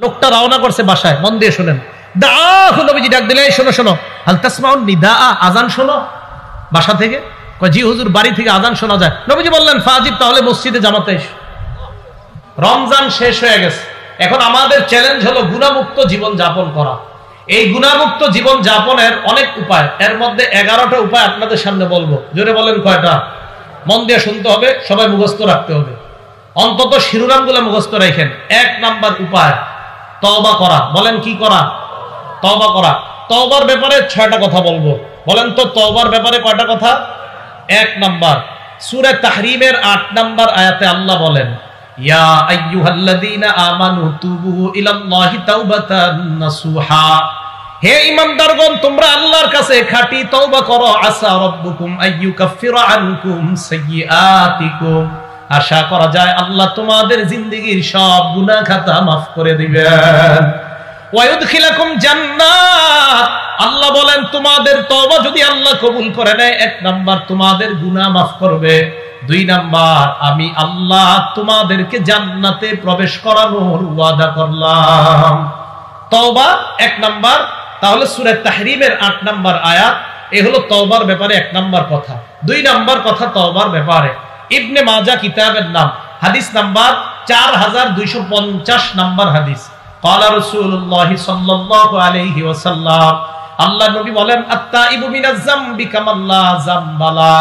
লোকটা রওনা করছে বাসায়, মন দিয়ে শুনেন। দাহু নবীজি ডাক দিলে, শোনো শোনো, হাল তাসমাউন নিদা, আজান শোনো বাসা থেকে। কয় জি হুজুর, বাড়ি থেকে আজান শোনা যায়। নবীজি বললেন ফাজিব, তাহলে মসজিদে জামাতে এসো। রমজান শেষ হয়ে গেছে, এখন আমাদের চ্যালেঞ্জ হলো গুনাহমুক্ত জীবন যাপন করা। এই গুনাহমুক্ত জীবন যাপনের অনেক উপায়, এর মধ্যে 11টা উপায় আপনাদের সামনে বলবো। জোরে বলেন কয়টা? মন দিয়ে শুনতে হবে, সবাই মুখস্থ রাখতে হবে, অন্তত শিরোনামগুলো মুখস্থ রাখেন। 1 নাম্বার উপায় তওবা করা। বলেন কি করা? তওবা করা। তওবার ব্যাপারে 6টা কথা বলবো। বলেন তো তওবার ব্যাপারে কয়টা কথা? 1 নাম্বার, সূরা তাহরিমের 8 নাম্বার আয়াতে আল্লাহ বলেন, ইয়া আইয়ুহাল্লাযীনা আমানু তুবু ইলাল্লাহি তাওবাতান নাসুহা। হে ঈমানদারগণ, তোমরা আল্লাহর কাছে খাঁটি তওবা করো। আসা রাব্বুকুম আইয়ুকাফিরা আনকুম সাইয়্যাতিকুম। আশা করা যায় আল্লাহ তোমাদের জিন্দেগীর সব গুনাহ খাতা মাফ করে দিবেন। ওয়া ইউদখিলাকুম জান্নাত। আল্লাহ বলেন তোমাদের তওবা যদি আল্লাহ কবুল করে নেয়, 1 নাম্বার তোমাদের গুনাহ মাফ করবে, 2 নাম্বার আমি আল্লাহ তোমাদেরকে জান্নাতে প্রবেশ করানোর ওয়াদা করলাম। তওবা 1 নাম্বার। তাহলে সূরা তাহরিমের 8 নাম্বার আয়াত, এ হলো তওবার ব্যাপারে 1 নাম্বার কথা। 2 নাম্বার কথা তওবার ব্যাপারে ইবনে মাজাহ কিতাবের নাম, হাদিস নাম্বার 4250 নাম্বার হাদিস। ক্বালা রাসূলুল্লাহ সাল্লাল্লাহু আলাইহি ওয়াসাল্লাম, আল্লাহর নবী বলেন, আত-তাইবু মিনাজ যামবি কামাল্লা যামবালা।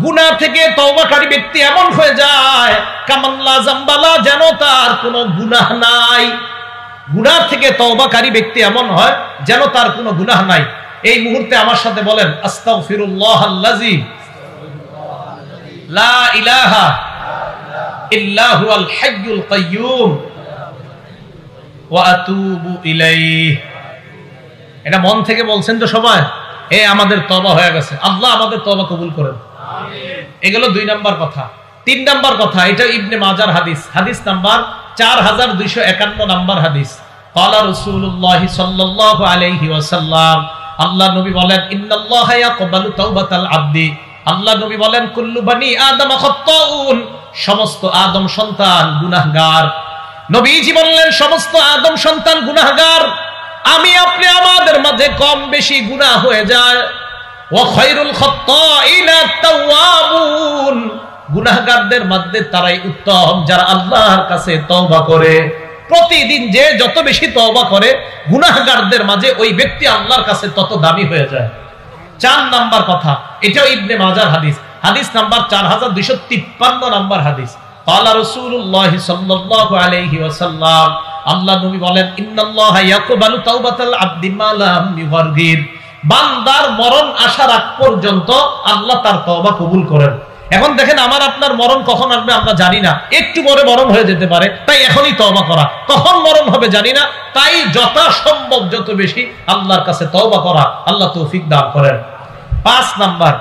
গুনাহ থেকে তওবাকারী ব্যক্তি এমন হয়ে যায় কামাল্লা যামবালা, যেন তার কোনো গুনাহ নাই। গুনাহ থেকে তওবাকারী ব্যক্তি এমন হয় যেন তার কোনো গুনাহ নাই। এই মুহূর্তে আমার সাথে বলেন, আস্তাগফিরুল্লাহাল্লাযী লা ইলাহা ইল্লা হুয়াল হাইয়ুল কাইয়্যুম ওয়া আতুবু ইলাইহি। এটা মন থেকে বলছেন তো সবাই? আমাদের তওবা হয়ে গেছে, আল্লাহ আমাদের তওবা কবুল করেন, আমিন। এগুলো 2 নাম্বার কথা। 3 নাম্বার কথা, এটা ইবনে মাজার হাদিস, হাদিস নাম্বার 4251 নাম্বার হাদিস। ক্বালা রাসূলুল্লাহ সাল্লাল্লাহু আলাইহি ওয়াসাল্লাম, আল্লাহ নবী বলেন, ইন্নাল্লাহা ইয়াকবালু তাওবাতাল আবদি। আল্লাহ নবী বলেন, কুল্লু বানি আদম খাত্তাউন। সমস্ত আদম সন্তান গুনাহগার। নবীজি বললেন, সমস্ত আদম সন্তান গুনাহগার। আমি আপনি আমাদের মাঝে কম বেশি গুনাহ হয়ে যায়। ওয়া খায়রুল খাত্তাইনা তাওয়াবুন। গুনাহগারদের মধ্যে তারাই উত্তম যারা আল্লাহর কাছে তওবা করে। প্রতিদিন যে যত বেশি তওবা করে, গুনাহগারদের মাঝে ওই ব্যক্তি আল্লাহর কাছে তত দামি হয়ে যায়। 4 নাম্বার কথা, এটাও ইবনে মাজার হাদিস, হাদিস নাম্বার 4253 নাম্বার হাদিস। ক্বালা রাসূলুল্লাহ সাল্লাল্লাহু আলাইহি ওয়াসাল্লাম, আল্লাহ নবী বলেন, ইন্নাল্লাহা ইয়াকবালু তাওবাতাল আবদি মা লাম ইউগারগির। বান্দার মরণ আসার আগ পর্যন্ত আল্লাহ তার তওবা কবুল করেন। এখন দেখেন, আমার আপনার মরণ কখন আসবে আমরা জানি না, একটু পরে মরণ হয়ে যেতে পারে, তাই এখনই তওবা করা। কখন মরণ হবে জানি না, তাই যথাসম্ভব যত বেশি আল্লাহর কাছে তওবা করা। আল্লাহ তৌফিক দান করেন। 5 নাম্বার,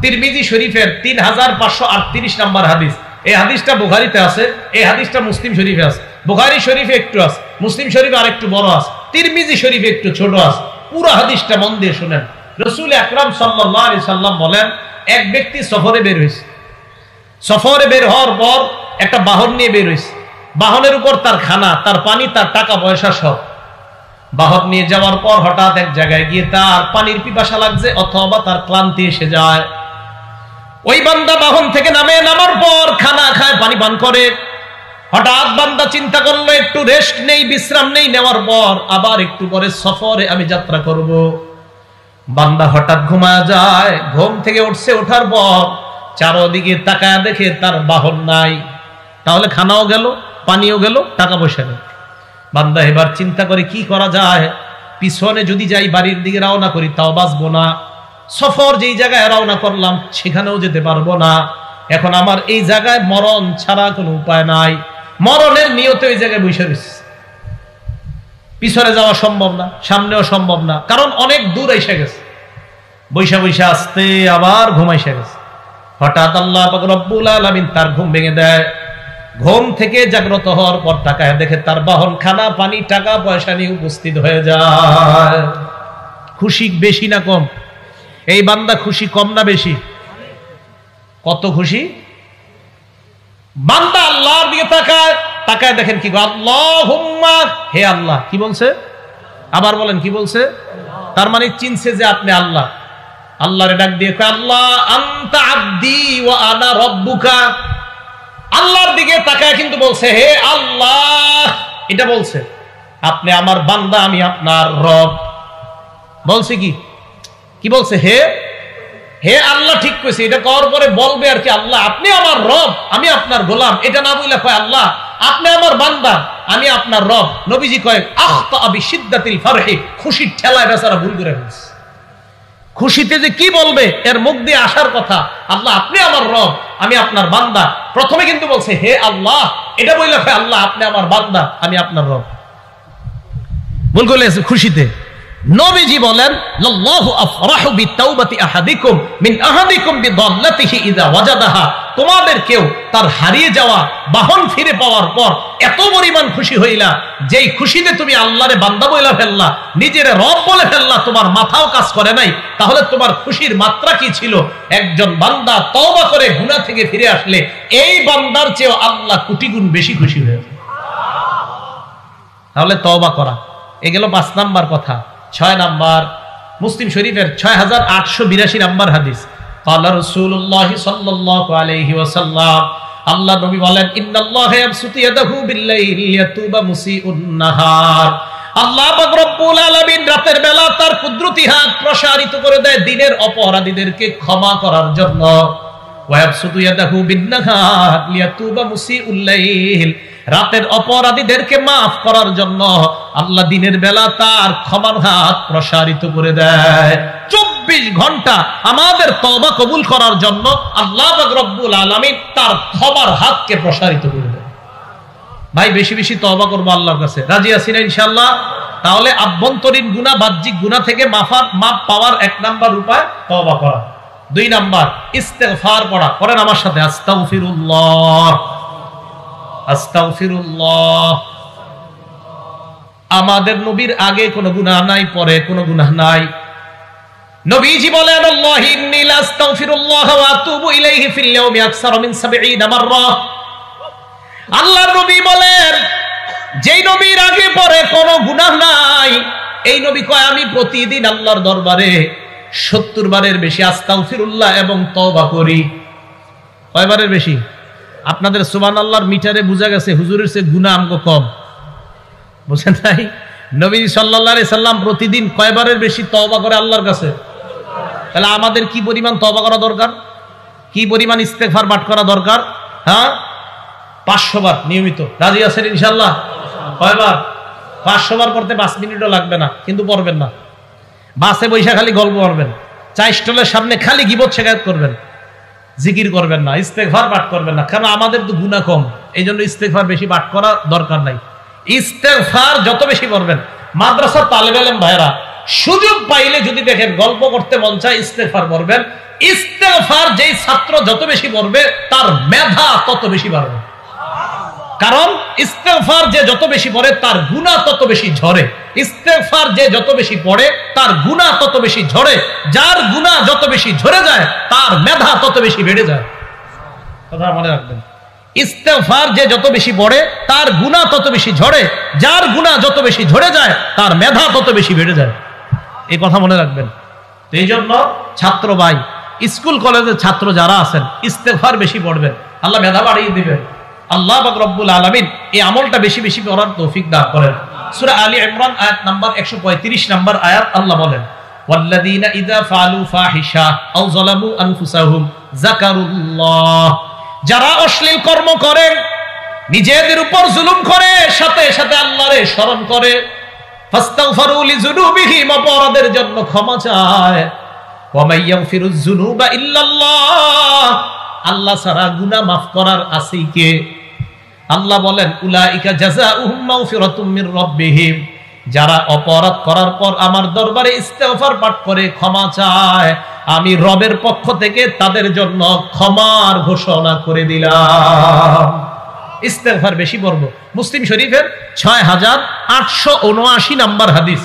তিরমিজি শরীফের 3538 নাম্বার হাদিস। এই হাদিসটা বুখারীতে আছে, এই হাদিসটা মুসলিম শরীফে আছে। বুখারী শরীফে একটু আছে, মুসলিম শরীফে আরেকটু বড় আছে, তিরমিজি শরীফে একটু ছোট আছে। পুরো হাদিসটা মন দিয়ে শুনেন। রাসূল আকরাম সাল্লাল্লাহু আলাইহি সাল্লাম বলেন, এক ব্যক্তি সফরে বের হয়েছে। সফরে বের হওয়ার পর একটা বাহন নিয়ে বের হয়েছে। বাহনের উপর তার খানা, তার পানি, তার টাকা পয়সা সব। বাহন নিয়ে যাওয়ার পর হঠাৎ এক জায়গায় গিয়ে তার পানির পিপাসা লাগছে অথবা তার ক্লান্তি এসে যায়। ওই বান্দা বাহন থেকে নামার পর খানা খায়, পানি পান করে। হঠাৎ বান্দা চিন্তা করলো, একটু রেস্ট নেই, বিশ্রাম নেই, নেওয়ার পর আবার একটু পরে সফরে আমি যাত্রা করব। বান্দা হঠাৎ ঘুমায় যায়। ঘুম থেকে উঠছে, ওঠার পর চারদিকে তাকায় দেখে তার বাহন নাই। তাহলে খানাও গেল, পানিও গেল, টাকা পয়সা নেই। বান্দা এবার চিন্তা করে কি করা যায়। পিছনে যদি যাই, বাড়ির দিকে রওনা করি, তাও বাঁচবো না। সফর যেই জায়গায় রওনা করলাম সেখানেও যেতে পারবো না। এখন আমার এই জায়গায় মরণ ছাড়া কোনো উপায় নাই। মরণের নিয়তে ওই জায়গায় বসে রয়েছে। পিছনে যাওয়া সম্ভব না, সামনেও সম্ভব না, কারণ অনেক দূর এসে গেছে। বৈশা বৈশা আসতে আবার ঘুমাইসে গেছে। হঠাৎ আল্লাহ পাক রব্বুল আলামিন তার ঘুম ভেঙে দেয়। ঘুম থেকে জাগ্রত হওয়ার পর তাকায় দেখে তার বাহন, খানা, পানি, টাকা পয়সা নিয়ে উপস্থিত হয়ে যায়। খুশি বেশি না কম? এই বান্দা খুশি কম না বেশি? কত খুশি! বান্দা আল্লাহর দিকে তাকায়, তাকায় দেখেন কি আল্লাহুম্মা, হে আল্লাহ। কি বলছে? আবার বলেন কি বলছে? তার মানে চিনছে যে আপনি আল্লাহ। আল্লাহরে ডাক দিয়ে কয় আল্লাহ আনতা আব্দি ওয়া আনা রাব্বুকা। আল্লাহর দিকে তাকায় কিন্তু বলছে হে আল্লাহ, এটা বলছে আপনি আমার বান্দা, আমি আপনার রব। বলছে কি? কি বলছে? হে হে আল্লাহ। ঠিক কইছে। এটা করার পরে বলবে আর কি আল্লাহ আপনি আমার রব, আমি আপনার গোলাম। এটা না বলে কয় আল্লাহ আপনি আমার বান্দা, আমি আপনার রব। নবীজি কয় আখতা বিশিদ্দাতিল ফারহি, খুশির ঠেলায় বেচারা ভুল করে ফেলছে। খুশিতে যে কি বলবে এর মুখ দিয়ে আসার কথা আল্লাহ আপনি আমার রব, আমি আপনার বান্দা। প্রথমে কিন্তু বলছে হে আল্লাহ, এটা বললে কয় আল্লাহ আপনি আমার বান্দা, আমি আপনার রব। ভুল করে খুশিতে। নবীজি বলেন লাল্লাহু আফরাহু বিতাওবাতি আহাদিকুম মিন আহাদিকুম বিদাল্লাতিহি ইযা ওয়াজাদাহা। তোমাদের কেউ তার হারিয়ে যাওয়া বাহন ফিরে পাওয়ার পর এত পরিমাণ খুশি হইলা, যেই খুশিতে তুমি আল্লাহরে বান্দা বইলা ফেললা, নিজের রব বলে ফেললা, তোমার মাথাও কাজ করে নাই, তাহলে তোমার খুশির মাত্রা কি ছিল? একজন বান্দা তওবা করে গুনাহ থেকে ফিরে আসলে এই বান্দার চেয়ে আল্লাহ কোটি গুণ বেশি খুশি হয়ে যায়। তাহলে তওবা করা। এ গেল 5 নাম্বার কথা। 6 নাম্বার, মুসলিম শরীফের 6882 নাম্বার হাদিস। ক্বালা রাসূলুল্লাহ সাল্লাল্লাহু আলাইহি ওয়াসাল্লাম, আল্লাহ নবী বলেন ইন্নাল্লাহা ইয়াবসুতু ইয়াদাহু বিল-লাইলি লিয়াতুবা মুসিউন নাহার। আল্লাহ পাক রব্বুল আলামিন রাতের বেলা তার কুদরতি হাত প্রসারিত করে দেয় দিনের অপরাধীদেরকে ক্ষমা করার জন্য। ওয়া ইয়াবসুতু ইয়াদাহু বিন-নাহার লিয়াতুবা মুসিউল লাইল, রাতের অপরাধীদেরকে মাফ করার জন্য আল্লাহ দিনের বেলা তার ক্ষমার হাত প্রসারিত করে দেয়। 24 ঘন্টা আমাদের তওবা কবুল করার জন্য আল্লাহ পাক রব্বুল আলামিন তার ক্ষমার হাতকে প্রসারিত করে দেয়। ভাই বেশি বেশি তওবা করব আল্লাহর কাছে। রাজি আছি না ইনশাআল্লাহ? তাহলে আভ্যন্তরীণ গুনাহ বাহ্যিক গুনাহ থেকে মাফ পাওয়ার 1 নাম্বার উপায় তওবা করা। 2 নাম্বার ইস্তেগফার পড়া। করেন আমার সাথে আস্তাগফিরুল্লাহ আস্তাগফিরুল্লাহ। আমাদের নবীর আগে কোনো গুনাহ নাই, পরে কোনো গুনাহ নাই। নবীজি বলেন আল্লাহি ইন্নী লা আস্তাগফিরুল্লাহ ওয়া আতুবু ইলাইহি ফিল ইয়াউমি আকসার মিন 70 মাররা। আল্লাহর নবী বলেন যেই নবীর আগে পরে কোনো গুনাহ নাই, এই নবী কয় আমি প্রতিদিন আল্লাহর দরবারে 70 বারের বেশি আস্তাগফিরুল্লাহ এবং তওবা করি। কয়বারের বেশি? আপনাদের সুবহানাল্লাহর মিটারে বোঝা গেছে হুজুরের চেয়ে গুনাহ আমগো কম। বুঝেন নাই? নবী সাল্লাল্লাহু আলাইহি সাল্লাম প্রতিদিন কয়বারের বেশি তওবা করে আল্লাহর কাছে? তাহলে আমাদের কি পরিমাণ তওবা করা দরকার, কি পরিমাণ ইস্তেগফার পাঠ করা দরকার? হ্যাঁ 500 বার নিয়মিত। রাজি আছেন ইনশাআল্লাহ? কয়বার? 500 বার করতে 5 মিনিটও লাগবে না, কিন্তু পড়বেন না। বাসে বৈশা খালি গল্প করবেন, চা স্টলের সামনে খালি গীবত শিকায়ত করবেন, জিকির করবেন না, ইস্তেগফার পাঠ করবেন না। কারণ আমাদের তো গুনাহ কম, এই জন্য ইস্তেগফার বেশি পাঠ করা দরকার নাই। ইস্তেগফার যত বেশি করবেন, মাদ্রাসার তালেবে ইলম ভাইরা সুযোগ পাইলে যদি দেখেন গল্প করতে মন চায় ইস্তেগফার করবেন। ইস্তেগফার যেই ছাত্র যত বেশি পড়বে তার মেধা তত বেশি বাড়বে। কারণ ইস্তেগফার যে যত বেশি পড়ে তার গুনাহ তত বেশি ঝরে। ইস্তেগফার যে যত বেশি পড়ে তার গুনাহ তত বেশি ঝরে। যার গুনাহ যত বেশি ঝরে যায় তার মেধা তত বেশি বেড়ে যায়। কথা মনে রাখবেন। ইস্তেগফার যে যত বেশি পড়ে তার গুনাহ তত বেশি ঝরে। যার গুনাহ যত বেশি ঝরে যায় তার মেধা তত বেশি বেড়ে যায়। এই কথা মনে রাখবেন। তো এই জন্য ছাত্র ভাই, স্কুল কলেজের ছাত্র যারা আছেন ইস্তেগফার বেশি পড়বেন, আল্লাহ মেধা বাড়িয়ে দিবেন। আল্লাহ পাক রব্বুল আলামিন এই আমলটা বেশি বেশি করার তৌফিক দান করেন। সূরা আলী ইমরান আয়াত নাম্বার 135 নাম্বার আয়াত আল্লাহ বলেন ওয়াল্লাযীনা ইযা ফাআলু ফাহিশা আও যালামু আনফুসাহুম যাকারুল্লাহ। যারা অশ্লীল কর্ম করে, নিজেদের উপর জুলুম করে, সাথে সাথে আল্লাহরে স্মরণ করে, ফাস্তাগফিরু লিযুনুবিহিম, অপরাধের জন্য ক্ষমা চায়, ওয়া মাইয়াগফিরুয যুনুবা ইল্লাল্লাহ, আল্লাহ ছাড়া গুনাহ মাফ করার আছে কে? আল্লাহ বলেন উলাইকা জাযাউহুম মাগফিরাতুম মির রাব্বিহিম, যারা অপরাধ করার পর আমার দরবারে ইস্তেগফার পাঠ করে ক্ষমা চায়, আমি রবের পক্ষ থেকে তাদের জন্য ক্ষমার ঘোষণা করে দিলাম। ইস্তেগফার বেশি পড়ব। মুসলিম শরীফের 6879 নাম্বার হাদিস।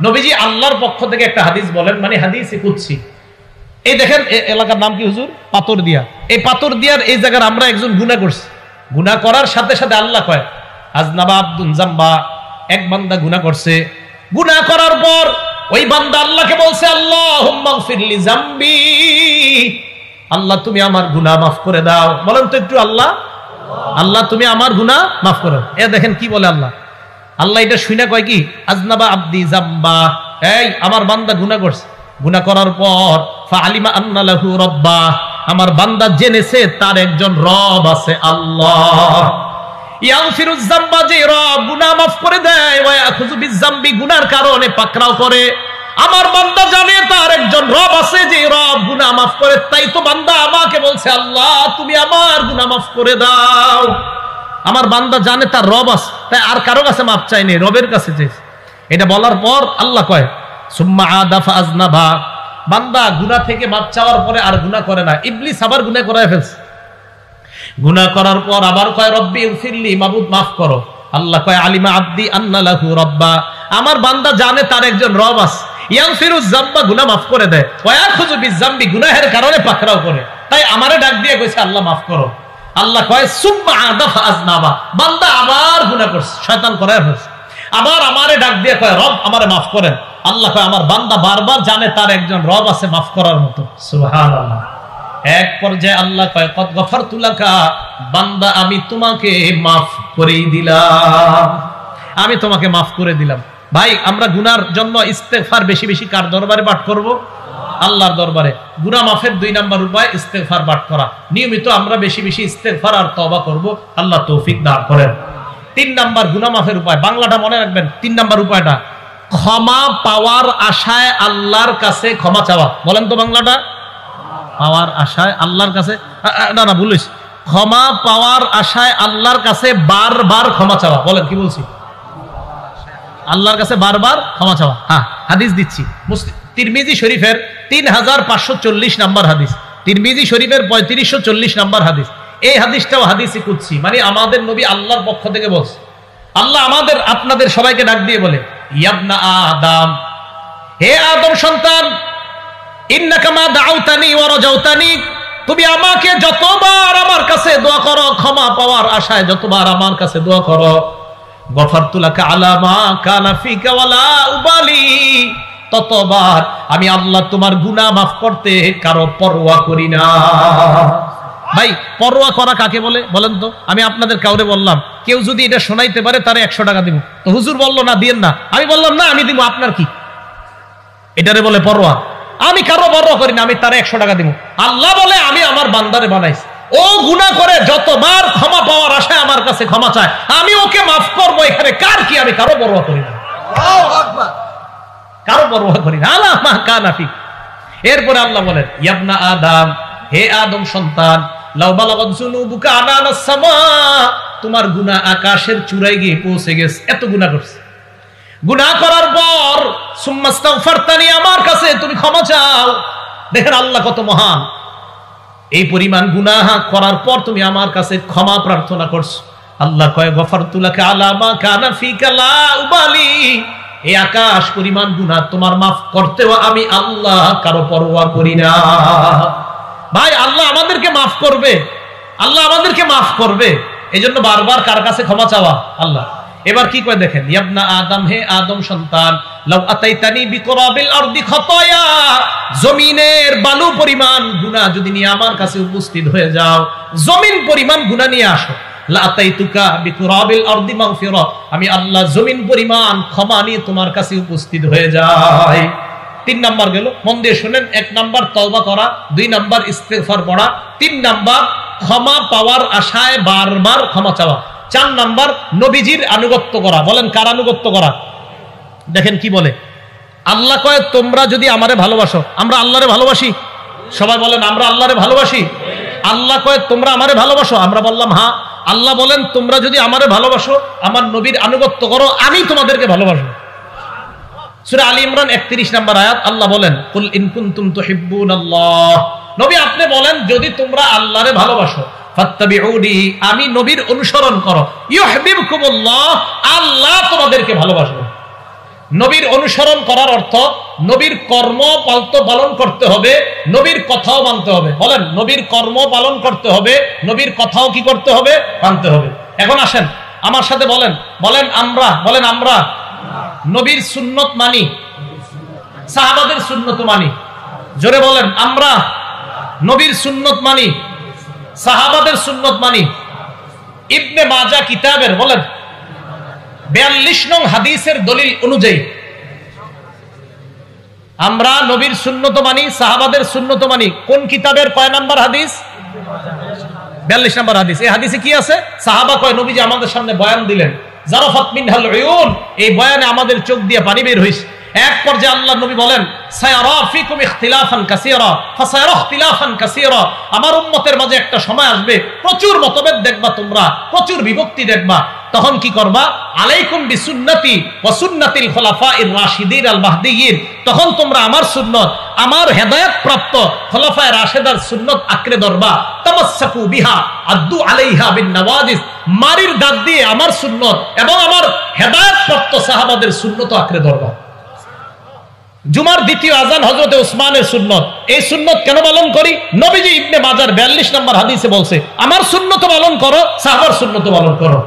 নবীজি আল্লাহর পক্ষ থেকে একটা হাদিস বলেন, মানে হাদিস কুদসি। এই দেখেন এলাকার নাম কি হুজুর? পাথর দিয়া। এই পাথর দিয়ার এই জায়গার আমরা একজন গুনাহ করছি। গুনাহ করার সাথে সাথে আল্লাহ কয় আজনাবা আব্দুন জাম্বা, এক বান্দা গুনাহ করছে। গুনাহ করার পর ওই বান্দা আল্লাহকে বলছে, আল্লাহুম্মা গফিরলি জামবি, আল্লাহ তুমি আমার গুনাহ মাফ করে দাও। বলেন তো একটু, আল্লাহ আল্লাহ তুমি আমার গুনাহ মাফ করো। এ দেখেন কি বলে আল্লাহ। আল্লাহ এটা শুনে কয় কি, আজনাবা আব্দি জাম্বা, এই আমার বান্দা গুনাহ করছে। গুনাহ করার পর ফাআলিমা আন্না লাহু রাব্বা, আমার বান্দা জেনেছে তার একজন রব আছে, আল্লাহ। ইয়াগফিরুজ যামবা, যে রব গুনাহ মাফ করে দেয়, ওয়া ইয়াখুযু বিযামবি, গুনার কারণে পাকড়াও করে। আমার বান্দা জানে তার একজন রব আছে যে রব গুনাহ মাফ করে, তাই তো বান্দা আমাকে বলছে, আল্লাহ তুমি আমার গুনাহ মাফ করে দাও। আমার বান্দা জানে তার রব আছে, তাই আর কারো কাছে মাফ চাইনি, রবের কাছে চাইছে। এটা বলার পর আল্লাহ কয়, সুম্মা আদা ফাআজনাবা, বান্দা গুনাহ থেকে মাফ চাওয়ার পরে আর গুনাহ করে না। ইবলিস আবার গুনাহ করায় ফেলছে। গুনাহ করার পর আবার কয়, রব্বি ইগফিরলি, মাবুদ মাফ করো। আল্লাহ কয়, আলিমা আব্দি আন্না লাহু রাব্বা, আমার বান্দা জানে তার একজন রব আছে। ইয়াগফিরুজ যামবা, গুনাহ মাফ করে দেয়। ওয়া ইয়াখুযু বিযামবি, গুনাহের কারণে পাকড়াও করে। তাই আমারে ডাক দিয়ে কইছে, আল্লাহ মাফ করো। আল্লাহ কয়, সুম্মা আদা ফাআজনাবা, বান্দা আবার গুনাহ করছে, শয়তান করায় ফেলছে। আবার আমারে ডাক দিয়ে কয়, রব আমারে মাফ করেন। আল্লাহ কয়, আমার বান্দা বারবার জানে তার একজন রব আছে মাফ করার মতো। সুবহানাল্লাহ। এক পর্যায়ে আল্লাহ কয়, কদ গফারতু লাকা, বান্দা আমি তোমাকে মাফ করে দিলাম, আমি তোমাকে মাফ করে দিলাম। ভাই, আমরা গুনার জন্য ইস্তেগফার বেশি বেশি কার দরবারে পাঠ করব? আল্লাহর দরবারে। গুনাহ মাফের 2 নাম্বার উপায় ইস্তেগফার পাঠ করা। নিয়মিত আমরা বেশি বেশি ইস্তেগফার আর তওবা করব, আল্লাহ তৌফিক দান করেন। 3 নাম্বার গুনাহ মাফের উপায়, বাংলাটা মনে রাখবেন। 3 নাম্বার উপায়টা, ক্ষমা পাওয়ার আশায় আল্লাহর কাছে ক্ষমা চাওয়া। বলেন তো বাংলাটা, পাওয়ার আশায় আল্লাহর কাছে, না না ভুল হয়েছে, ক্ষমা পাওয়ার আশায় আল্লাহর কাছে বারবার ক্ষমা চাওয়া। বলেন কি বলছি, আল্লাহর কাছে বারবার ক্ষমা চাওয়া। হ্যাঁ, হাদিস দিচ্ছি, তিরমিজি শরীফের 3540 নাম্বার হাদিস, তিরমিজি শরীফের 3540 নাম্বার হাদিস। এই হাদিসটাও হাদিসে কুদসি, মানে আমাদের নবী আল্লাহর পক্ষ থেকে বলছে। আল্লাহ আমাদের আপনাদের সবাইকে ডাক দিয়ে বলে, ইয়াবনা আদম, হে আদম সন্তান, ইন্নাকা মা দাউতানি ওয়া রাজাউতানি, তুমি আমাকে যতবার আমার কাছে দোয়া করো, ক্ষমা পাওয়ার আশায় যতবার আমার কাছে দোয়া করো, গফারতু লাকা আলা মা কানা ফিকা ওয়ালা উবালি, ততবার আমি আল্লাহ তোমার গুনাহ মাফ করতে কারো পরোয়া করি না। ভাই, পরোয়া করা কাকে বলে বলেন তো? আমি আপনাদের কাউরে বললাম, কেউ যদি এটা শোনাইতে পারে তারে 100 টাকা দিব। তো হুজুর বললো না দিয়েন না, আমি বললাম না আমি দিব, আপনার কি? এটারে বলে পরোয়া। আমি কারো পরোয়া করি না, আমি তারে 100 টাকা দিব। আল্লাহ বলে, আমি আমার বান্দারে বানাইছি, ও গুনাহ করে যতবার ক্ষমা পাওয়ার আশায় আমার কাছে ক্ষমা চায়, আমি ওকে মাফ করবো। এখানে কার কি? আমি কারো পরোয়া করি না, কারো পরোয়া করি না। আল্লাহ মা কানা ফিক। এরপরে আল্লাহ বলেন, ইয়াবনা আদম, হে আদম সন্তান, লাউ বালাগাত যুনুবুকা আনানাস সামা, তোমার গুনাহ আকাশের চূড়ায় গিয়ে পৌঁছে গেছে, এত গুনাহ করছে। গুনাহ করার পর সুম্মাস্তাগফারতানি, আমার কাছে তুমি ক্ষমা চাও। দেখেন আল্লাহ কত মহান, এই পরিমাণ গুনাহ করার পর তুমি আমার কাছে ক্ষমা প্রার্থনা করছো। আল্লাহ কয়, গফারতু লাকা আলা মা কানা ফিকা লা উবালি, এই আকাশ পরিমাণ গুনাহ তোমার মাফ করতেও আমি আল্লাহ কারো পরোয়া করি না। ভাই, আল্লাহ আমাদেরকে মাফ করবে, আল্লাহ আমাদেরকে মাফ করবে। এজন্য বারবার কার কাছে ক্ষমা চাওয়া? আল্লাহ। এবার কি কয় দেখেন, ইয়াবনা আদম, হে আদম সন্তান, লাউ আতাইতানি বিকুরাবিল আরদি খাতায়া, জমিনের বালু পরিমাণ গুনাহ যদি নিয়ে আমার কাছে উপস্থিত হয়ে যাও, জমিন পরিমাণ গুনাহ নিয়ে আসো, লা আতাইতুকা বিকুরাবিল আরদি মাগফিরা, আমি আল্লাহ জমিন পরিমাণ ক্ষমা নিয়ে তোমার কাছে উপস্থিত হয়ে যাই। 3 নাম্বার গেল, মন দিয়ে শুনেন। 1 নাম্বার তওবা করা, 2 নাম্বার ইস্তেগফার পড়া, 3 নাম্বার ক্ষমা পাওয়ার আশায় বারবার ক্ষমা চাওয়া, 4 নাম্বার নবীজির আনুগত্য করা। বলেন কার আনুগত্য করা? দেখেন কি বলে আল্লাহ, কয় তোমরা যদি আমারে ভালোবাসো, আমরা আল্লাহরে ভালোবাসি, সবাই বলেন আমরা আল্লাহরে ভালোবাসি। আল্লাহ কয় তোমরা আমারে ভালোবাসো, আমরা বললাম হ্যাঁ। আল্লাহ বলেন তোমরা যদি আমারে ভালোবাসো, আমার নবীর আনুগত্য করো, আমি তোমাদেরকে ভালোবাসবো। সূরা আলী ইমরান 31 নাম্বার আয়াত, আল্লাহ বলেন, কুল ইন কুনতুম তুহিব্বুনাল্লাহ, নবী আপনি বলেন যদি তোমরা আল্লাহরে ভালোবাসো, ফাত্তাবিউনি, আমি নবীর অনুসরণ করো, ইউহিব্বুকুমুল্লাহ, আল্লাহ তোমাদেরকে ভালোবাসবে। নবীর অনুসরণ করার অর্থ নবীর কর্ম পালন করতে হবে, নবীর কথাও মানতে হবে। বলেন, নবীর কর্ম পালন করতে হবে, নবীর কথাও কি করতে হবে? মানতে হবে। এখন আসেন, আমার সাথে বলেন, বলেন আমরা, বলেন আমরা নবীর সুন্নত মানি, সাহাবাদের সুন্নত মানি। জোরে বলেন, আমরা নবীর সুন্নত মানি, সাহাবাদের সুন্নত মানি। ইবনে মাজাহ কিতাবের বলেন 42 নং হাদিসের দলিল অনুযায়ী আমরা নবীর সুন্নত মানি, সাহাবাদের সুন্নত মানি। কোন কিতাবের কয় নাম্বার হাদিস? 42 নাম্বার হাদিস। এই হাদিসে কি আছে? সাহাবা কয় নবীজি আমাদের সামনে বয়ান দিলেন, জারাফাত মিনহাল উয়ুন, এই বয়ানে আমাদের চোখ দিয়ে পানি বের হইছে। এক পর্যায়ে আল্লাহ নবী বলেন, সায়ারা ফিকুম ইখতিলাফান কাসীরা ফাসায়ারা ইখতিলাফান কাসীরা, আমার উম্মতের মাঝে একটা সময় আসবে প্রচুর মতভেদ দেখবা, তোমরা প্রচুর বিভক্তি দেখবা। তখন কি করবা? আলাইকুম বিসুন্নতি ওয়া সুন্নাতিল খুলাফাইর রাশিদিন আল মাহদিয়িন, তখন তোমরা আমার সুন্নত, আমার হেদায়েত প্রাপ্ত খুলাফায়ে রাশিদার সুন্নত আঁকড়ে ধরবা। তামাসসাকু বিহা আদ্দু আলাইহা বিন নওয়াজিস, মারির দাঁত দিয়ে আমার সুন্নত এবং আমার হেদায়েত প্রাপ্ত সাহাবাদের সুন্নত আঁকড়ে ধরবা। জুমার দ্বিতীয় আজান হযরতে ওসমানের সুন্নত। এই সুন্নত কেন পালন করি? নবীজি ইবনে মাজার 42 নম্বর হাদিসে বলছে, আমার সুন্নত পালন করো, সাহাবার সুন্নত পালন করো।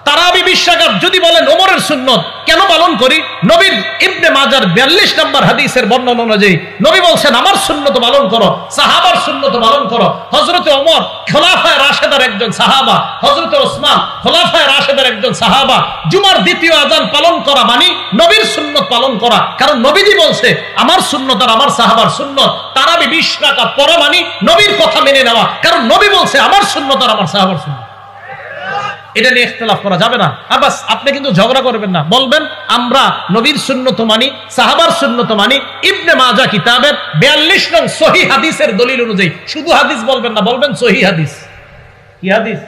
তারাবি বিশ্বকাপ যদি বলেন ওমরের সুন্নত কেন পালন করি? নবীর ইবনে মাজার 42 নম্বর হাদিসের বর্ণনা অনুযায়ী নবী বলছেন, আমার সুন্নত পালন করো, সাহাবার সুন্নত পালন করো। হযরতে ওমর খোলাফায়ে রাশেদার একজন সাহাবা, হযরতে ওসমান খোলাফায়ে রাশেদার একজন সাহাবা। জুমার দ্বিতীয় আজান পালন করা মানে নবীর সুন্নত পালন করা, কারণ নবীজি বলছে আমার সুন্নত আর আমার সাহাবার সুন্নত। তারাবি 20 রাকাত পড়া মানে নবীর কথা মেনে নেওয়া, কারণ নবী বলছে আমার সুন্নত আর আমার সাহাবার সুন্নত। এটা নিয়ে ইখতিলাফ করা যাবে না। আবাস আপনি কিন্তু ঝগড়া করবেন না, বলবেন আমরা নবীর সুন্নত মানি, সাহাবার সুন্নত মানি। ইবনে মাজাহ কিতাবের 42 নং সহিহ হাদিসের দলিল অনুযায়ী, শুধু হাদিস বলবেন না, বলবেন সহিহ হাদিস। কি হাদিস?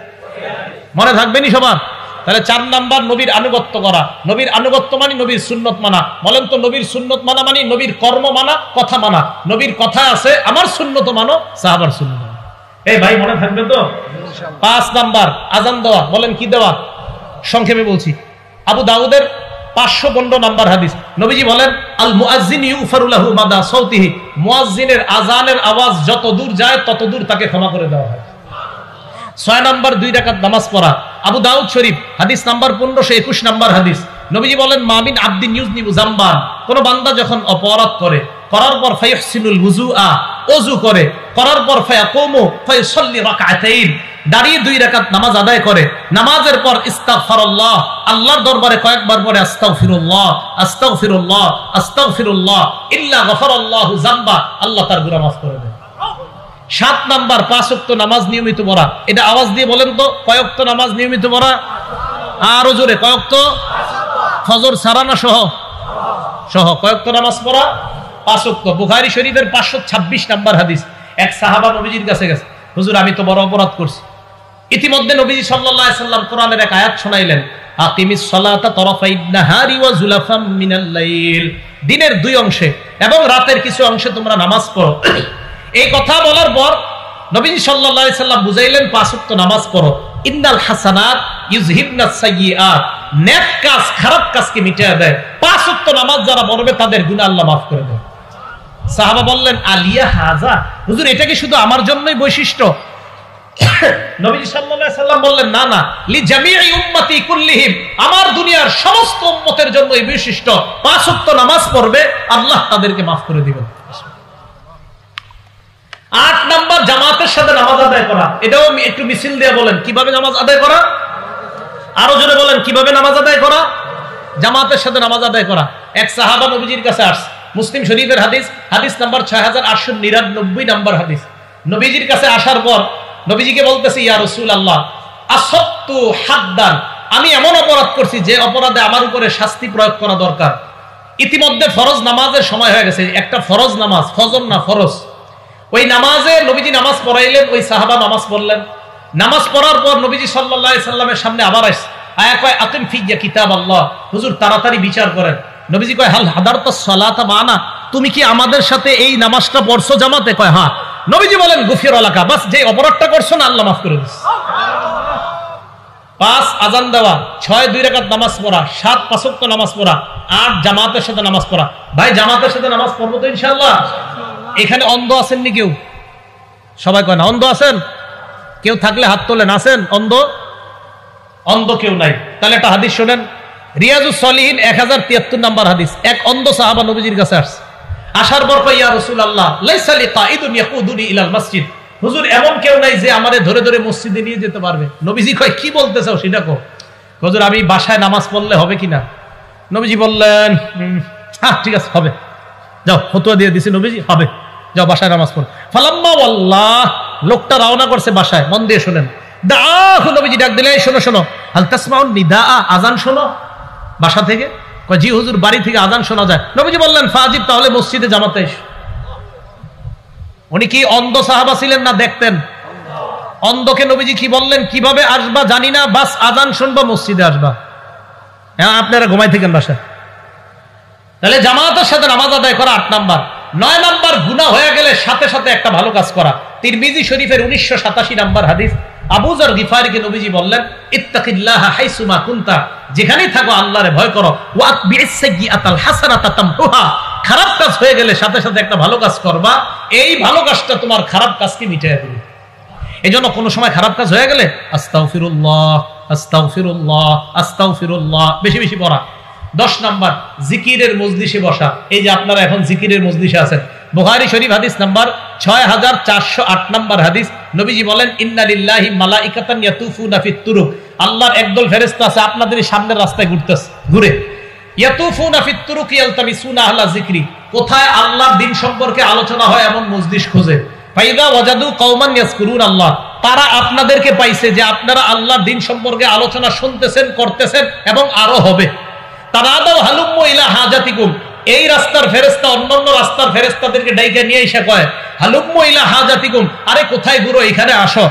মনে থাকবেনি সবার? তাহলে 4 নাম্বার নবীর আনুগত্য করা। নবীর আনুগত্য মানে নবীর সুন্নত মানা। বলেন তো নবীর সুন্নত মানা মানে নবীর কর্ম মানা, কথা মানা। নবীর কথা আছে আমার সুন্নত মানো, সাহাবার সুন্নত। এই ভাই মনে থাকবে তো? 5 নাম্বার আজান দেওয়া। বলেন কি দেওয়া? সংক্ষেপে বলছি, আবু দাউদের 515 নাম্বার হাদিস, নবীজি বলেন আল মুআজ্জিন ইউফারু লাহু মাদা সাউতিহি, মুয়াজ্জিনের আজানের আওয়াজ যত দূর যায় তত দূর তাকে ক্ষমা করে দেওয়া হয়। 6 নাম্বার 2 রাকাত নামাজ পড়া। আবু দাউদ শরীফ হাদিস নাম্বার 1521 নাম্বার হাদিস, নবীজি বলেন মামিন আবদিন ইউজনিবু যামবান, কোন বান্দা যখন অপরাধ করে, করার পর ফায়হসিনুল ওযুআ, ওযু করে, করার পর ফায়াকুমু ফায়ুসাল্লি রাকাতাইন, দাঁড়িয়ে 2 রাকাত নামাজ আদায় করে, নামাজের পর ইস্তিগফারুল্লাহ, আল্লাহর দরবারে কয়েকবার পরে আস্তাগফিরুল্লাহ আস্তাগফিরুল্লাহ আস্তাগফিরুল্লাহ ইল্লা গফারাল্লাহু যামবা, আল্লাহ তার গুনাহ মাফ করে দেন। 7 নাম্বার 5 ওয়াক্ত নামাজ নিয়মিত পড়া। এটা আওয়াজ দিয়ে বলেন তো, কয় ওয়াক্ত নামাজ নিয়মিত পড়া? আরো জোরে, কয় ওয়াক্ত? ফজর ছাড়া না সহ? সহ। কয় ওয়াক্ত নামাজ পড়া? 5 ওয়াক্ত। বুখারী শরীফের 526 নাম্বার হাদিস, এক সাহাবা নবীজির কাছে গেছে, হুজুর আমি তো বড় অপরাধ করছি। ইতিমধ্যে নবীজি সাল্লাল্লাহু আলাইহি সাল্লাম কোরআনের এক আয়াত শোনাইলেন, আকিমিস সালাতা তরফাইন নাহারি ওয়া যুলাফাম মিনাল লাইল, দিনের 2 অংশে এবং রাতের কিছু অংশে তোমরা নামাজ পড়ো। এই কথা বলার পর নবীজি সাল্লাল্লাহু আলাইহি সাল্লাম বুঝাইলেন 5 ওয়াক্ত নামাজ পড়ো। ইন্নাল হাসানাত ইউযহিবনাস সাইয়্যাত, নেক কাজ খারাপ কাজকে মিটিয়ে দেয়। 5 ওয়াক্ত নামাজ যারা পড়বে তাদের গুনাহ আল্লাহ মাফ করে দেয়। সাহাবা বললেন আলিয়া হাজা, হুজুর এটা কি শুধু আমার জন্যই বৈশিষ্ট্য? নবীজি সাল্লাল্লাহু আলাইহি সাল্লাম বললেন না না, লি জামিই উম্মতি কুল্লিহিম, আমার দুনিয়ার সমস্ত উম্মতের জন্য এই বৈশিষ্ট্য। 5 ওয়াক্ত নামাজ পড়বে, আল্লাহ তাদেরকে মাফ করে দিবেন। 8 নাম্বার জামাতের সাথে নামাজ আদায় করা। এটাও একটু মিছিল দিয়ে বলেন কিভাবে নামাজ আদায় করা? আরো জোরে বলেন কিভাবে নামাজ আদায় করা? জামাতের সাথে নামাজ আদায় করা। এক সাহাবা নবীজির কাছে আসছে, মুসলিম শরীফের হাদিস, হাদিস নাম্বার 6899 নাম্বার হাদিস। নবীজির কাছে আসার পর নবীজিকে বলতেছে, ইয়া রাসূলুল্লাহ আসত্তু হাদ্দান, আমি এমন অপরাধ করছি যে অপরাধে আমার উপরে শাস্তি প্রয়োগ করা দরকার। ইতিমধ্যে ফরজ নামাজের সময় হয়ে গেছে, একটা ফরজ নামাজ, ফজর না ফরজ। ওই নামাজে নবীজি নামাজ পড়াইলেন, ওই সাহাবা নামাজ পড়লেন। নামাজ পড়ার পর নবীজি সাল্লাল্লাহু আলাইহি সাল্লামের সামনে আবার আসছে, আয়া কয় আকিম ফিয়া কিতাবাল্লাহ, হুজুর তাড়াতাড়ি বিচার করেন। নবীজি কয় হাল হাদারতাস সালাতা মানা, তুমি কি আমাদের সাথে এই নামাজটা পড়ছো জামাতে? কয় হ্যাঁ। নবীজি বলেন গুফির আলাকা, বাস যে অপরাধটা করছো না আল্লাহ মাফ করে দিস। 5 আজান দেওয়া, 6 2 রাকাত নামাজ পড়া, 7 5 ওয়াক্ত নামাজ পড়া, 8 জামাতের সাথে নামাজ পড়া। ভাই জামাতের সাথে নামাজ পড়বো তো ইনশাআল্লাহ? এখানে অন্ধ আছেননি কেউ? সবাই কয় না। অন্ধ আছেন? কেউ থাকলে হাত তোলেন। আছেন অন্ধ? অন্ধ কেউ নাই। তাহলে একটা হাদিস শোনেন, রিয়াজুস সলিহিন 1073 নম্বর হাদিস। এক অন্ধ সাহাবা নবীজির কাছে আসছে, আসার পর কয়, ইয়া রাসূলুল্লাহ লাইসা লি কাঈদুন ইয়াকুদুনি ইলাল মসজিদ, হুজুর এমন কেউ নাই যে আমারে ধরে ধরে মসজিদে নিয়ে যেতে পারবে। নবীজি কয়, কি বলতে চাও সেটা কও। হুজুর আমি বাসায় নামাজ পড়লে হবে কিনা? নবীজি বললেন, হ্যাঁ ঠিক আছে হবে, যাও, ফতোয়া দিয়ে দিছি নবীজি, হবে, যাও বাসায় নামাজ পড়ো। ফালাম্মা ওয়াল্লাহ, লোকটা রওনা করছে বাসায়। মন দিয়ে শুনেন, দাহু, নবীজি ডাক দিলে, শোনো শোনো, হাল তাসমাউন নিদা, আযান শোনো বাসা থেকে? কয়, জি হুজুর, বাড়ি থেকে আযান শোনা যায়। নবীজি বললেন, ফাজিব, তাহলে মসজিদে জামাতে এসো। উনি কি অন্ধ সাহাবা ছিলেন না দেখতেন? অন্ধকে নবীজি কি বললেন, কিভাবে আসবা জানি না, বাস আযান শুনবা, মসজিদে আসবা। হ্যাঁ, আপনারা ঘুমাই থাকেন বাসায়। তাহলে জামাতের সাথে নামাজ আদায় করা 8 নাম্বার। 9 নাম্বার, গুনাহ হয়ে গেলে সাথে সাথে একটা ভালো কাজ করা। তিরমিজি শরীফের 1987 নাম্বার হাদিস, আবু যর গিফারীকে নবীজি বললেন, ইত্তাকিল্লাহা হাইসুমা কুনতা, যেখানেই থাকো আল্লাহরে ভয় করো, ওয়াতবিইস সাইয়্যাতাল হাসানাতা তামহুহা, খারাপ কাজ হয়ে গেলে সাথে সাথে একটা ভালো কাজ করবা, এই ভালো কাজটা তোমার খারাপ কাজকে মিটিয়ে দেবে। এজন্য কোনো সময় খারাপ কাজ হয়ে গেলে আস্তাগফিরুল্লাহ আস্তাগফিরুল্লাহ আস্তাগফিরুল্লাহ বেশি বেশি পড়া। 10 নাম্বার, জিকিরের মজলিসে বসা। এই যে আপনারা এখন জিকিরের মজলিসে আছেন, বুখারী শরীফ হাদিস নাম্বার 6408 নাম্বার হাদিস, নবীজি বলেন, ইন্না লিল্লাহি মালাইকাতান ইয়াতুফুনা ফিত তুরুক, আল্লাহর একদল ফেরেশতা আছে আপনাদের সামনের রাস্তায় ঘুরে, ইয়াতুফুনা ফিত তুরুক ইয়ালতামিসুনা আহলা যিকরি, কোথায় আল্লাহর দ্বীন সম্পর্কে আলোচনা হয় এমন মজলিস খোঁজে। ফাইদা ওয়াজাদু কওমান ইয়াযকুরুন আল্লাহ, তারা আপনাদেরকে পাইছে যে আপনারা আল্লাহর দ্বীন সম্পর্কে আলোচনা শুনতেছেন, করতেছেন এবং আরো হবে। তারাদাউ হালুম্মু ইলা হাজাতিকুম, এই রাস্তার ফেরেশতা অন্যান্য রাস্তার ফেরেশতাদেরকে ডাইকা নিয়ে এসে কয়, হালুম্মু ইলা হাজাতিকুম, আরে কোথায় ঘুরো, এখানে আসো।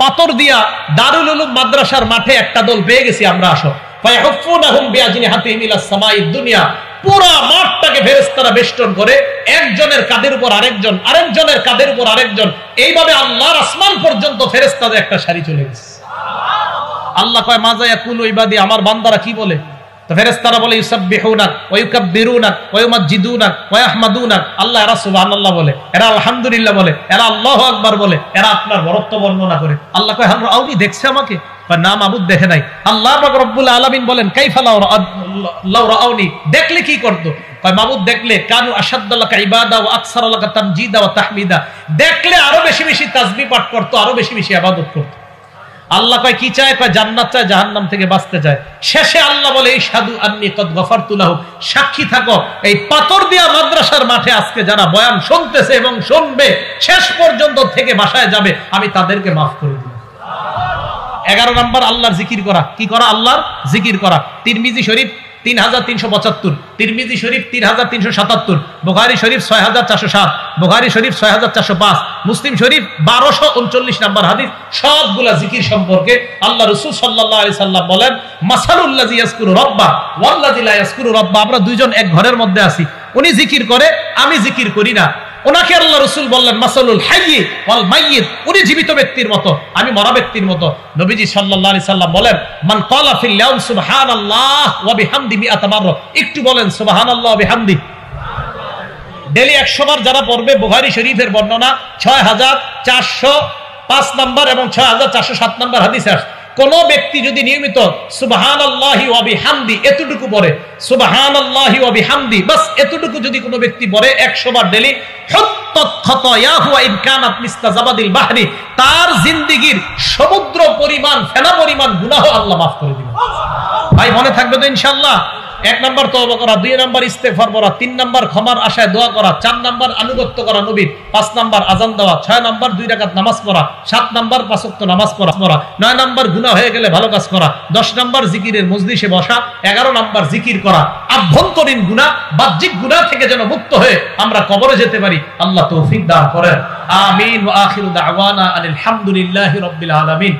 পাথর দিয়া দারুল উলুম মাদ্রাসার মাঠে একটা দল পেয়ে গেছি আমরা, আসো। ফায়াহুফুনাহুম বিআজনিহাতিহিম ইলাস সামাঈদ দুনিয়া, পুরা মাঠটাকে ফেরেশতারা বেষ্টন করে, একজনের কাঁধের উপর আরেকজন, আরেকজনের কাঁধের উপর আরেকজন, এইভাবে আল্লাহর আসমান পর্যন্ত ফেরেশতাদের একটা সারি চলে গেছে। আল্লাহ কয়, মাজা ইয়াকুলু ইবাদি, আমার বান্দারা কি বলে? তো ফেরেশতারা বলে, ইউসাব্বিহুনা ওয়া ইউকাব্বিরুনা ওয়া ইউমাজ্জিদুনা ওয়া ইয়াহমাদুনা, আল্লাহ এরা সুবহানাল্লাহ বলে, এরা আলহামদুলিল্লাহ বলে, এরা আল্লাহু আকবার বলে, এরা আপনার বরত্ব বর্ণনা করে। আল্লাহ কয়, হাল রাউনি, দেখছে আমাকে? কয়, না মাবুদ দেখে নাই। আল্লাহ পাক রব্বুল আলামিন বলেন, কাইফা লাউ রাউনি, দেখলে কি করত? কয়, মাবুদ দেখলে, কানু আশাদ্দালাকা ইবাদা ওয়া আকসারালাকা তামজিদা ওয়া তাহমিদা, দেখলে আরো বেশি বেশি তাসবিহ পাঠ করত, আরো বেশি বেশি ইবাদত করত। আল্লাহ কয়, কি চায়? কয়, জান্নাত চায়, জাহান্নাম থেকে বাঁচতে চায়। শেষে আল্লাহ বলে, ইশহাদু আন্নী কদ গফারতু লাহু, সাক্ষী থাকো, এই পাথর দিয়া মাদ্রাসার মাঠে আজকে যারা বয়ান শুনতেছে এবং শুনবে, শেষ পর্যন্ত থেকে বাসায় যাবে, আমি তাদেরকে মাফ করে দিই। 11 নাম্বার, আল্লাহর জিকির করা। কি করা? আল্লাহর জিকির করা। তিরমিজি শরীফ 3375, তিরমিজি শরীফ 3377, বুখারী শরীফ 6407, বুখারী শরীফ 6405, মুসলিম শরীফ 1239 নাম্বার হাদিস। সবগুলা জিকির সম্পর্কে আল্লাহ রাসূল সাল্লাল্লাহু আলাইহি সাল্লাম বলেন, মাসালুল লাযী ইয়াযকুরু রাব্বা ওয়াল লাযী লা ইয়াযকুরু রাব্বা, আমরা দুইজন এক ঘরের মধ্যে আছি, উনি জিকির করে, আমি জিকির করি না। ওনাকে আল্লাহ রাসূল বললেন, মাসালুল হাইয়্যি ওয়াল মাইয়িত, উনি জীবিত ব্যক্তির মতো, আমি মরা ব্যক্তির মতো। নবীজি সাল্লাল্লাহু আলাইহি সাল্লাম বলেন, মান ক্বালা ফিল ইয়াউম সুবহানাল্লাহ ওয়া বিহামদি মিআতা মাররা, একটু বলেন সুবহানাল্লাহ ওয়া বিহামদি। ডেইলি 100 বার যারা পড়বে, বুখারী শরীফের বর্ণনা 6405 নাম্বার এবং 6407 নাম্বার হাদিসে আসে, কোন ব্যক্তি যদি নিয়মিত সুবহানাল্লাহি ওয়া বিহামদি এতটুকু পড়ে, সুবহানাল্লাহি ওয়া বিহামদি, বাস এতটুকু যদি কোনো ব্যক্তি পড়ে 100 বার ডেইলি, হুত্তাত খাতায়াহু ওয়া ইন কানাত মিসলা জাবাদিল বাহরি, তার জিন্দেগীর সমুদ্র পরিমাণ, ফেনা পরিমাণ গুনাহ আল্লাহ মাফ করে দিবেন। ভাই মনে থাকবে তো ইনশাআল্লাহ? 1 নাম্বার তওবা করা, 2 নাম্বার ইস্তেগফার পড়া, 3 নাম্বার ক্ষমার আশায় দোয়া করা, 4 নাম্বার আনুগত্য করা নবীর, 5 নাম্বার আযান দেওয়া, 6 নাম্বার 2 রাকাত নামাজ পড়া, 7 নাম্বার 5 ওয়াক্ত নামাজ পড়া, 9 নাম্বার গুনাহ হয়ে গেলে ভালো কাজ করা, 10 নাম্বার জিকিরের মজলিসে বসা, 11 নাম্বার জিকির করা। আভ্যন্তরীণ গুনাহ, বাহ্যিক গুনাহ থেকে যেন মুক্ত হয়ে আমরা কবরে যেতে পারি, আল্লাহ তৌফিক দান করেন। আমিন। ওয়া আখিরু দাওয়ানা আলহামদুলিল্লাহি রাব্বিল আলামিন।